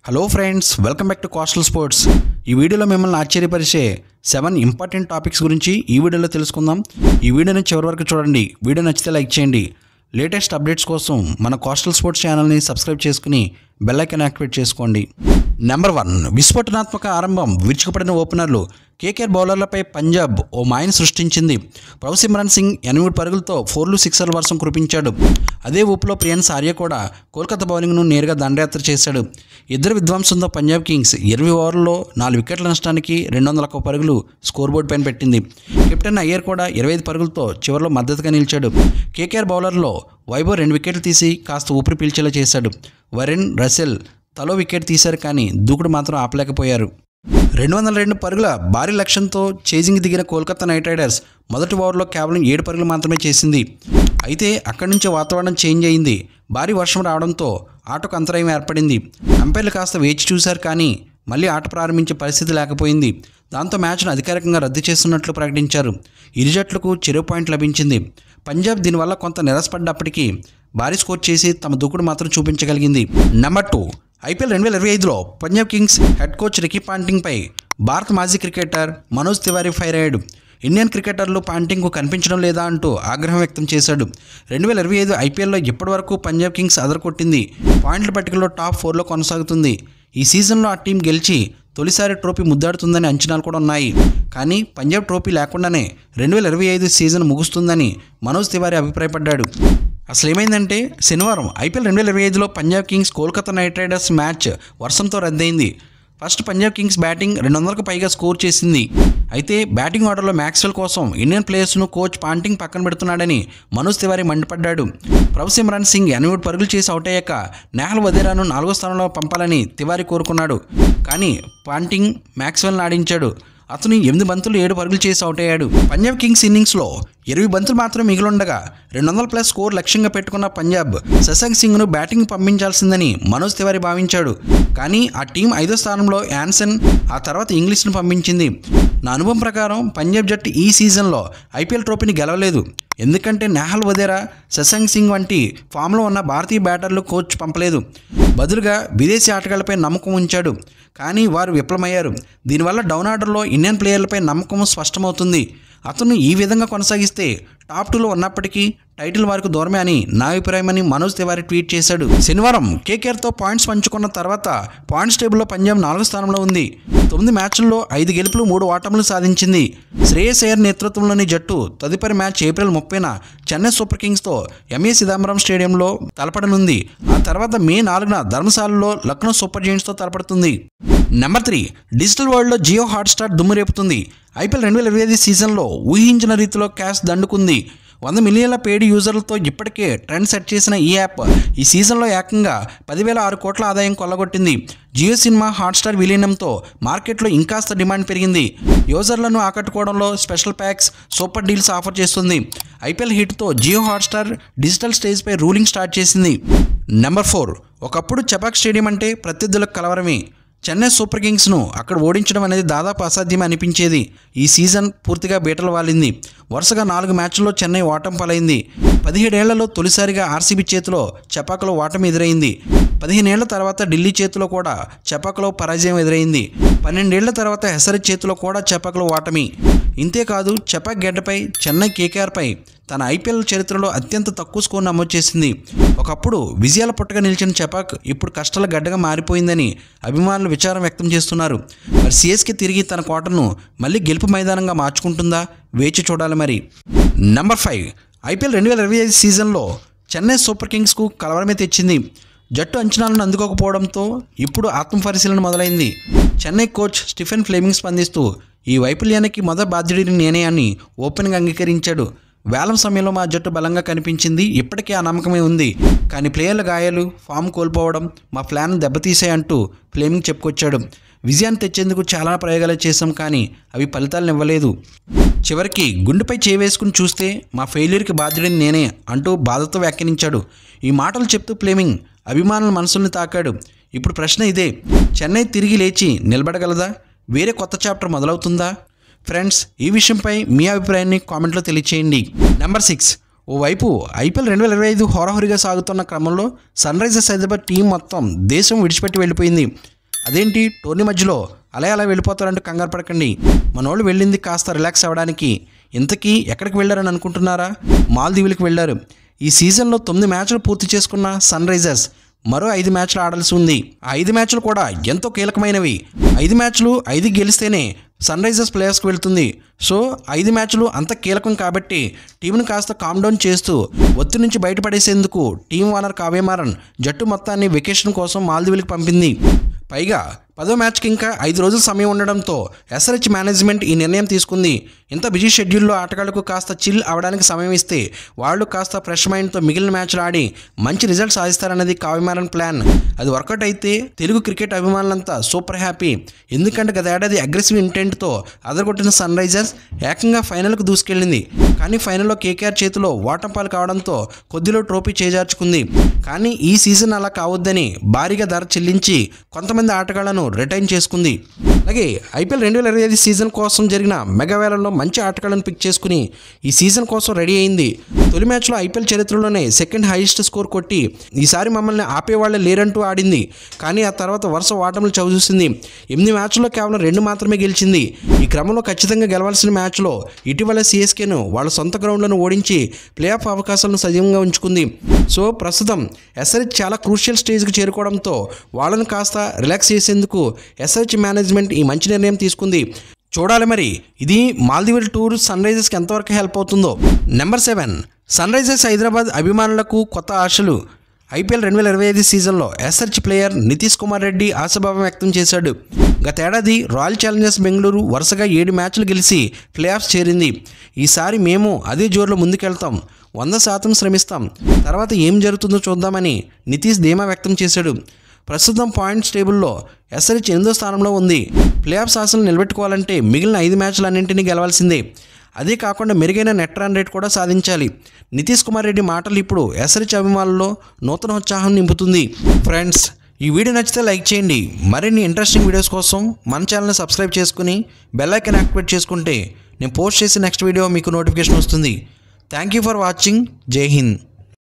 Hello friends, welcome back to coastal sports. ఈ వీడియోలో మిమ్మల్ని ఆశ్చర్యపరిచే 7 ఇంపార్టెంట్ టాపిక్స్ గురించి ఈ వీడియోలో తెలుసుకుందాం. ఈ వీడియోని చివరి వరకు చూడండి. వీడియో నచ్చితే లైక్ చేయండి. లేటెస్ట్ అప్డేట్స్ కోసం మన కోస్టల్ స్పోర్ట్స్ ఛానల్ని సబ్స్క్రైబ్ చేసుకుని బెల్ ఐకాన్ యాక్టివేట్ చేసుకోండి. నెంబర్ 1, విస్ఫోటనాత్మక ఆరంభం. విరుచుకుపడిన ఓపెనర్లు. కేకేఆర్ బౌలర్లపై పంజాబ్ ఓ మాయను సృష్టించింది. ప్రవసిమ్రన్ సింగ్ 8 పరుగులతో 4లు 6ల వర్షం కురిపించాడు. అదే ఊపులో ప్రియాన్స్ ఆర్య కూడా కోల్కతా బౌలింగ్ను నేరుగా దండయాత్ర చేశాడు. ఇద్దరు విధ్వంసంతో పంజాబ్ కింగ్స్ 20 ఓవర్లలో 4 వికెట్ల నష్టానికి 201 పరుగులు స్కోర్ బోర్డు పైన పెట్టింది. కెప్టెన్ అయ్యర్ కూడా 25 పరుగులతో చివరిలో మద్దతుగా నిలిచాడు. కేకేఆర్ బౌలర్లో వైభవ్ 2 వికెట్లు తీసి కాస్త ఊపిరి పీల్చేలా చేశాడు. వరుణ్, రసెల్ తలో వికెట్ తీశారు, కానీ దూకుడు మాత్రం ఆపలేకపోయారు. 202 పరుగుల భారీ లక్ష్యంతో చేజింగ్ దిగిన కోల్కతా నైట్ రైడర్స్ మొదటి ఓవర్లో కేవలం 7 పరుగులు మాత్రమే చేసింది. అయితే అక్కడి నుంచి వాతావరణం చేంజ్ అయింది. భారీ వర్షం రావడంతో ఆటకు అంతరాయం ఏర్పడింది. అంపైర్లు కాస్త వేచి చూశారు, కానీ మళ్ళీ ఆట ప్రారంభించే పరిస్థితి లేకపోయింది. దాంతో మ్యాచ్ను అధికారికంగా రద్దు చేస్తున్నట్లు ప్రకటించారు. ఇరు జట్లకు చెరో పాయింట్ లభించింది. పంజాబ్ దీనివల్ల కొంత నిరాశపడ్డప్పటికీ భారీ స్కోర్ చేసి తమ దూకుడు మాత్రం చూపించగలిగింది. నెంబర్ 2, ఐపీఎల్ 2025లో Punjab Kings head coach Ricky పాంటింగ్పై భారత మాజీ క్రికెటర్ మనోజ్ తివారీ ఫైర్ అయ్యాడు. ఇండియన్ క్రికెటర్లు పాంటింగ్కు కనిపించడం లేదా అంటూ ఆగ్రహం వ్యక్తం చేశాడు. 2025 ఐపీఎల్లో ఇప్పటివరకు పంజాబ్ కింగ్స్ అదరకొట్టింది. పాయింట్ల పట్టికలో టాప్ 4లో కొనసాగుతుంది. ఈ సీజన్లో ఆ టీం గెలిచి తొలిసారి ట్రోఫీ ముద్దాడుతుందని అంచనాలు కూడా ఉన్నాయి. కానీ పంజాబ్ ట్రోఫీ లేకుండానే 2025 సీజన్ ముగుస్తుందని మనోజ్ తివారీ అభిప్రాయపడ్డాడు. అసలు ఏమైందంటే, శనివారం ఐపీఎల్ 2025లో Punjab Kings Kolkata Knight Riders match వర్షంతో రద్దయింది. ఫస్ట్ పంజాబ్ కింగ్స్ బ్యాటింగ్ 200కు పైగా స్కోర్ చేసింది. అయితే బ్యాటింగ్ ఆర్డర్లో మ్యాక్స్వెల్ కోసం ఇండియన్ ప్లేయర్స్ను కోచ్ పాంటింగ్ పక్కన పెడుతున్నాడని మనోజ్ తివారీ మండిపడ్డాడు. ప్రవసిమ్రన్ సింగ్ 8 పరుగులు చేసి అవుట్ అయ్యాక నెహల్ వదేరాను 4వ స్థానంలో పంపాలని తివారీ కోరుకున్నాడు. కానీ పాంటింగ్ మ్యాక్స్వెల్ని ఆడించాడు. అతను 8 బంతులు 7 పరుగులు చేసి అవుట్ అయ్యాడు. పంజాబ్ కింగ్స్ ఇన్నింగ్స్లో 20 బంతులు మాత్రమే మిగిలుండగా 200+ స్కోర్ లక్ష్యంగా పెట్టుకున్న పంజాబ్ శశాంక్ సింగ్ను బ్యాటింగ్ పంపించాల్సిందని మనోజ్ తివారీ భావించాడు. కానీ ఆ టీం 5వ స్థానంలో యాన్సన్, ఆ తర్వాత ఇంగ్లీష్ను పంపించింది. నా అనుభవం ప్రకారం పంజాబ్ జట్టు ఈ సీజన్లో ఐపీఎల్ ట్రోఫీని గెలవలేదు. ఎందుకంటే నెహల్ వదేరా, శశాంక్ సింగ్ వంటి ఫామ్లో ఉన్న భారతీయ బ్యాటర్లు కోచ్ పంపలేదు. బదులుగా విదేశీ ఆటగాళ్లపై నమ్మకం ఉంచాడు. కానీ వారు విఫలమయ్యారు. దీనివల్ల డౌన్ ఆర్డర్లో ఇండియన్ ప్లేయర్లపై నమ్మకం స్పష్టమవుతుంది. అతను ఈ విధంగా కొనసాగిస్తే టాప్ 2లో ఉన్నప్పటికీ టైటిల్ వారికి దూరమే అని నా అభిప్రాయమని మనోజ్ తివారీ ట్వీట్ చేశాడు. శనివారం కేకేఆర్తో పాయింట్స్ పంచుకున్న తర్వాత పాయింట్స్ టేబుల్లో పంజాబ్ 4వ స్థానంలో ఉంది. 9 మ్యాచ్ల్లో 5 గెలుపులు 3 ఓటములు సాధించింది. శ్రేయస్ అయ్యర్ నేతృత్వంలోని జట్టు తదుపరి మ్యాచ్ ఏప్రిల్ 30న చెన్నై సూపర్ కింగ్స్తో ఎంఏ చిదంబరం స్టేడియంలో తలపడనుంది. ఆ తర్వాత మే 4న ధర్మశాలలో లక్నో సూపర్ జెయింట్స్తో తలపడుతుంది. నెంబర్ 3, డిజిటల్ వరల్డ్లో జియో హాట్స్టార్ దుమ్ము రేపుతుంది. ఐపీఎల్ 2025 సీజన్లో ఊహించిన రీతిలో క్యాష్ దండుకుంది. 100 మిలియన్ల పెయిడ్ యూజర్లతో ఇప్పటికే ట్రెండ్ సెట్ చేసిన ఈ యాప్ ఈ సీజన్లో ఏకంగా 10,006 కోట్ల ఆదాయం కొల్లగొట్టింది. జియో సినిమా హాట్స్టార్ విలీనంతో మార్కెట్లో ఇంకాస్త డిమాండ్ పెరిగింది. యూజర్లను ఆకట్టుకోవడంలో special packs, super deals offer చేస్తుంది. ఐపీఎల్ హిట్తో జియో హాట్స్టార్ డిజిటల్ స్టేజ్పై రూలింగ్ స్టార్ట్ చేసింది. నెంబర్ 4, ఒకప్పుడు చెపాక్ స్టేడియం అంటే ప్రత్యర్థులకు కలవరమే. చెన్నై సూపర్ కింగ్స్ను అక్కడ ఓడించడం అనేది దాదాపు అసాధ్యం అనిపించేది. ఈ సీజన్ పూర్తిగా బీటలు వాలింది. వరుసగా 4 మ్యాచ్ల్లో చెన్నై ఓటమి పాలైంది. 17 ఏళ్లలో తొలిసారిగా ఆర్సీబీ చేతిలో చెపాక్లో ఓటమి ఎదురైంది. 15 ఏళ్ల తర్వాత ఢిల్లీ చేతిలో కూడా చెపాక్లో పరాజయం ఎదురైంది. 12 ఏళ్ల తర్వాత హెసరీ చేతిలో కూడా చెపాక్లో ఓటమి. ఇంతేకాదు, చెపాక్ గడ్డపై చెన్నై కేకేఆర్పై తన ఐపీఎల్ చరిత్రలో అత్యంత తక్కువ స్కోర్ నమోదు చేసింది. ఒకప్పుడు విజయాల పుట్టగా నిలిచిన చెపాక్ ఇప్పుడు కష్టాల గడ్డగా మారిపోయిందని అభిమానులు విచారం వ్యక్తం చేస్తున్నారు. మరి సిఎస్కే తిరిగి తన కోటను మళ్ళీ గెలుపు మైదానంగా మార్చుకుంటుందా? వేచి చూడాలి మరి. నెంబర్ 5, ఐపీఎల్ 2025 సీజన్లో చెన్నై సూపర్ కింగ్స్కు కలవరమే తెచ్చింది. జట్టు అంచనాలను అందుకోకపోవడంతో ఇప్పుడు ఆత్మపరిశీలన మొదలైంది. చెన్నై కోచ్ స్టీఫెన్ ఫ్లెమింగ్ స్పందిస్తూ ఈ వైఫల్యానికి మొదటి బాధ్యుడిని నేనే అని ఓపెన్గా అంగీకరించాడు. వేలం సమయంలో మా జట్టు బలంగా కనిపించింది. ఇప్పటికీ ఆ నమ్మకమే ఉంది. కానీ ప్లేయర్ల గాయాలు, ఫామ్ కోల్పోవడం మా ప్లాన్ దెబ్బతీసాయంటూ ఫ్లేమింగ్ చెప్పుకొచ్చాడు. విజయాన్ని తెచ్చేందుకు చాలా ప్రయోగాలు చేశాం, కానీ అవి ఫలితాలను ఇవ్వలేదు. చివరికి గుండెపై చేవేసుకుని చూస్తే మా ఫెయిల్యూర్కి బాధ్యుడిని నేనే అంటూ బాధతో వ్యాఖ్యానించాడు. ఈ మాటలు చెప్తూ ఫ్లేమింగ్ అభిమానుల మనసుల్ని తాకాడు. ఇప్పుడు ప్రశ్న ఇదే: చెన్నై తిరిగి లేచి నిలబడగలదా? వేరే కొత్త చాప్టర్ మొదలవుతుందా? ఫ్రెండ్స్, ఈ విషయంపై మీ అభిప్రాయాన్ని కామెంట్లో తెలియచేయండి. నెంబర్ 6, ఓవైపు ఐపీఎల్ 2025 హోరాహోరీగా సాగుతున్న క్రమంలో సన్ రైజర్స్ హైదరాబాద్ టీం మొత్తం దేశం విడిచిపెట్టి వెళ్ళిపోయింది. అదేంటి టోర్నీ మధ్యలో అలా వెళ్ళిపోతారంటూ కంగారు పడకండి. మనోళ్ళు వెళ్ళింది కాస్త రిలాక్స్ అవ్వడానికి. ఇంతకీ ఎక్కడికి వెళ్ళారని అనుకుంటున్నారా? మాల్దీవులకు వెళ్ళారు. ఈ సీజన్లో 9 మ్యాచ్లు పూర్తి చేసుకున్న సన్ రైజర్స్ మరో 5 మ్యాచ్లు ఆడాల్సి ఉంది. ఆ 5 మ్యాచ్లు కూడా ఎంతో కీలకమైనవి. 5 మ్యాచ్లు 5 గెలిస్తేనే సన్ రైజర్స్ ప్లేయర్స్కి వెళ్తుంది. సో 5 మ్యాచ్లు అంత కీలకం కాబట్టి టీంను కాస్త కామ్ డౌన్ చేస్తూ ఒత్తిడి నుంచి బయటపడేసేందుకు టీం ఓనర్ కావ్య మారన్ జట్టు మొత్తాన్ని వెకేషన్ కోసం మాల్దీవులకు పంపింది. పైగా 10వ మ్యాచ్కి ఇంకా 5 రోజుల సమయం ఉండడంతో ఎస్ఆర్హెచ్ మేనేజ్మెంట్ ఈ నిర్ణయం తీసుకుంది. ఇంత బిజీ షెడ్యూల్లో ఆటగాళ్లకు కాస్త చిల్ అవడానికి సమయం ఇస్తే వాళ్ళు కాస్త ఫ్రెష్ మైండ్తో మిగిలిన మ్యాచ్లు ఆడి మంచి రిజల్ట్ సాధిస్తారన్నది కావ్యమారన్ ప్లాన్. అది వర్కౌట్ అయితే తెలుగు క్రికెట్ అభిమానులంతా సూపర్ హ్యాపీ. ఎందుకంటే గత ఏడాది అగ్రెసివ్ ఇంటెంట్తో అదరగొట్టిన సన్ రైజర్స్ ఏకంగా ఫైనల్కు దూసుకెళ్లింది. కానీ ఫైనల్లో కేకేఆర్ చేతిలో ఓటంపాలు కావడంతో కొద్దిలో ట్రోఫీ చేజార్చుకుంది. కానీ ఈ సీజన్ అలా కావద్దని భారీగా ధర చెల్లించి కొంతమంది ఆటగాళ్లను రిటైన్ చేసుకుంది. అలాగే ఐపీఎల్ 2025 సీజన్ కోసం జరిగిన మెగా వేలంలో మంచి ఆటగాళ్లను పిక్ చేసుకుని ఈ సీజన్ కోసం రెడీ అయింది. తొలి మ్యాచ్లో ఐపీఎల్ చరిత్రలోనే సెకండ్ హైయెస్ట్ స్కోర్ కొట్టి ఈసారి మమ్మల్ని ఆపేవాళ్లే లేరంటూ ఆడింది. కానీ ఆ తర్వాత వరుస ఓటములు చవిచూసింది. 8 మ్యాచ్ల్లో కేవలం 2 మాత్రమే గెలిచింది. ఈ క్రమంలో ఖచ్చితంగా గెలవాల్సిన మ్యాచ్లో ఇటీవల సిఎస్కేను వాళ్ళ సొంత గ్రౌండ్లను ఓడించి ప్లే ఆఫ్ అవకాశాలను సజీవంగా ఉంచుకుంది. సో ప్రస్తుతం ఎస్ఆర్హెచ్ చాలా క్రూషియల్ స్టేజ్కి చేరుకోవడంతో వాళ్ళను కాస్త రిలాక్స్ చేసేందుకు ఎస్ఆర్హెచ్ మేనేజ్మెంట్ ఈ మంచి నిర్ణయం తీసుకుంది. చూడాలి మరి ఇది మాల్దీవుల టూర్ సన్ రైజర్స్కి ఎంతవరకు హెల్ప్ అవుతుందో. నెంబర్ 7 సన్ రైజర్స్ హైదరాబాద్ అభిమానులకు కొత్త ఆశలు. ఐపీఎల్ 2025 సీజన్లో ఎస్ఆర్హెచ్ ప్లేయర్ నితీష్ కుమార్ రెడ్డి ఆశాభావం వ్యక్తం చేశాడు. గతేడాది రాయల్ ఛాలెంజర్స్ బెంగళూరు వరుసగా 7 మ్యాచ్లు గెలిచి ప్లే ఆఫ్స్ చేరింది. ఈసారి మేము అదే జోరులో ముందుకెళ్తాం, 100% శ్రమిస్తాం, తర్వాత ఏం జరుగుతుందో చూద్దామని నితీష్ ధీమా వ్యక్తం చేశాడు. ప్రస్తుతం పాయింట్స్ టేబుల్లో ఎస్ఆర్హెచ్ 8వ స్థానంలో ఉంది. ప్లే ఆఫ్ ఆశలు నిలబెట్టుకోవాలంటే మిగిలిన 5 మ్యాచ్లు అన్నింటినీ గెలవాల్సిందే. అదే కాకుండా మెరుగైన నెట్ రన్ రేట్ కూడా సాధించాలి. నితీష్ కుమార్ రెడ్డి మాటలు ఇప్పుడు ఎస్ఆర్హెచ్ అభిమానుల్లో నూతన ఉత్సాహం నింపుతుంది. ఫ్రెండ్స్, ఈ వీడియో నచ్చితే లైక్ చేయండి. మరిన్ని ఇంట్రెస్టింగ్ వీడియోస్ కోసం మన ఛానల్ని సబ్స్క్రైబ్ చేసుకుని బెల్ ఐకాన్ యాక్టివేట్ చేసుకుంటే నేను పోస్ట్ చేసే నెక్స్ట్ వీడియో మీకు నోటిఫికేషన్ వస్తుంది. Thank you for watching. జై హింద్.